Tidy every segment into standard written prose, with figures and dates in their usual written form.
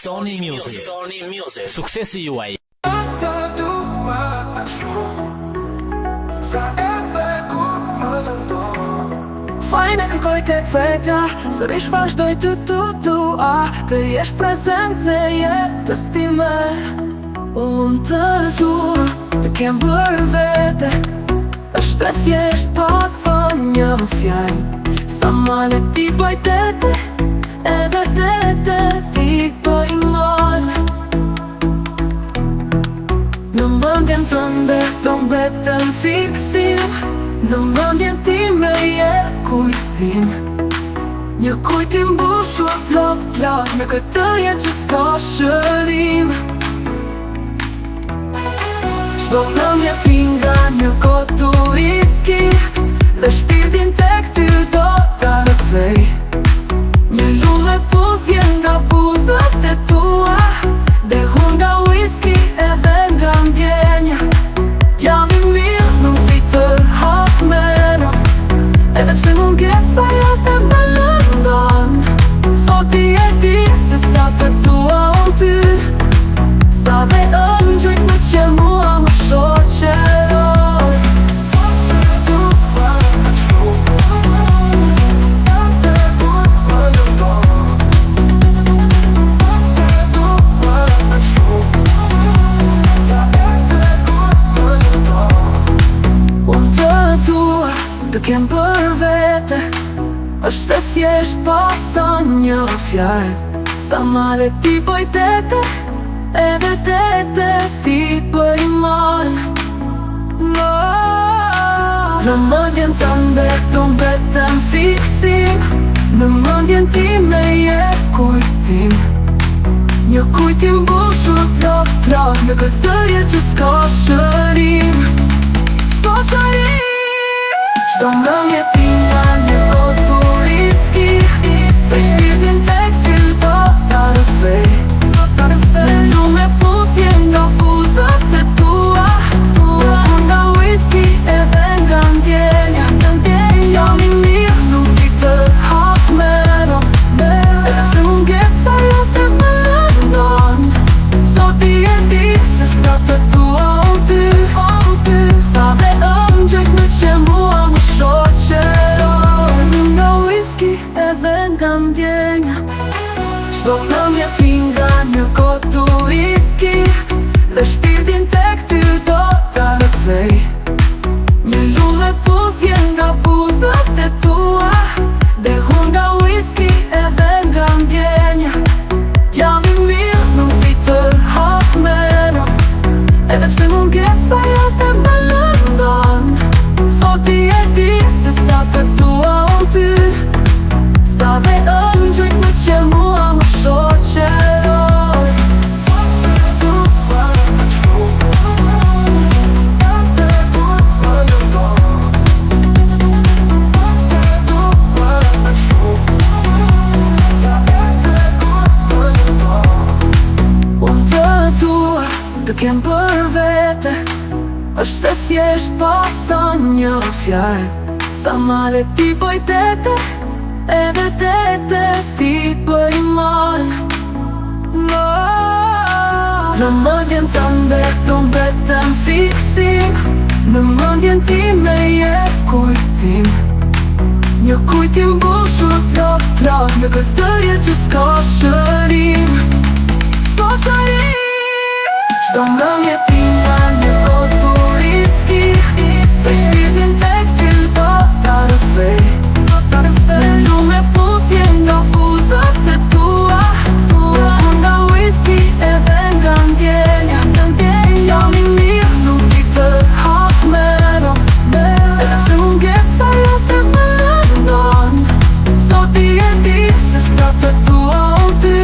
Sony Music. Suksesi juaj. Fajn e kërkoj tek vetja, sërish vazhdoj të tua, të jesh prezence jetës time. Unë të dua, të kem bërë vete, është e thjesht pa thënë një fjallë. Sa male ti bëj tete, edhe tete ti bëj male. Në mëndjen tënde do mbetëm fiksim, në mëndjen ti me je kujtim. Një kujtim bushur plot, në këtë jetë që s'ka shërim. Çdo nëmje pinga një kotu iski, dhe shpirtin tek ty do ta rëfej. Një lume puthje nga buzët e tua, dhe hun nga whisky edhe nga ndjenja. Jam I mirë, nuk di të hap meno, edhe pse mungesa jote më lëndon. Sot I e di se sa të tua unë ty, sa dhe ëngjujt me që mua më shoqeroj. Unë të dua, të kem për vete, është e thjesht pa thënë një fjallë. Sa male ti bëj tete, edhe tete ti bëj malë. Në mëndjen tënde do mbetëm fiksim, në mëndjen ti me je kujtim. Një kujtim bushur plot, në këtë jetë që s'ka shërim. S'ka shërim. Çdo mëndje pinga një kotu iski, dhe shpirtin tek ty do ta rëfej. Në lume puthje nga buzët e tua, nga whisky edhe nga ndjenja. Jam I mirë, nuk di të hap meno, edhe pse mungesa jote më lëndon. Sot I e di se sa të tua unë ty, sa dhe ëngjujt me që mua më shoqeroj. Nga whisky edhe nga ndjenja. Çdo nëmje pinga një kotu iski, dhe shpirtin tek ty do ta rëfej. Një lume puthje nga buzët e tua, dhe hun nga whisky edhe nga ndjenja. Jam I mirë, nuk di të hap meno, edhe pse mungesa jote më lëndon. Sot I e di se sa të tua unë ty, sa dhe ëngjujt me që mua më shoqeroj. Unë të dua, të kem për vete, është e thjesht pa thënë një fjallë. Sa male ti bëj tete, edhe tete ti bëj malë. Në mëndjen tënde do mbetëm fiksim, në mëndjen ti me je kujtim. Një kujtim bushur plot, në këtë jetë që s'ka shërim. S'ka shërim. Çdo mëndje pinga një kotu iski, dhe shpirtin tek ty do ta rëfej. Në lume puthje nga buzët e tua, nga whisky edhe nga ndjenja. Jam I mirë, nuk di të hap meno, edhe pse mungesa jote më lëndon. Sot I e di se sa të tua unë ty,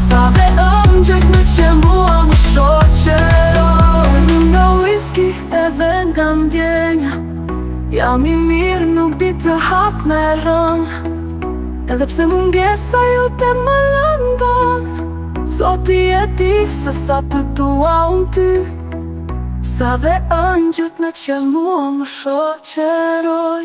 sa dhe ëngjujt me që mua më shoqeroj. Nga whisky edhe nga ndjenja. Jam I mirë, nuk di të hap me rëm, edhe pse mungesa jote më lëndon. Sot I e di se sa të tua unë ty, sa dhe ëngjujt me që mua më shoqeroj.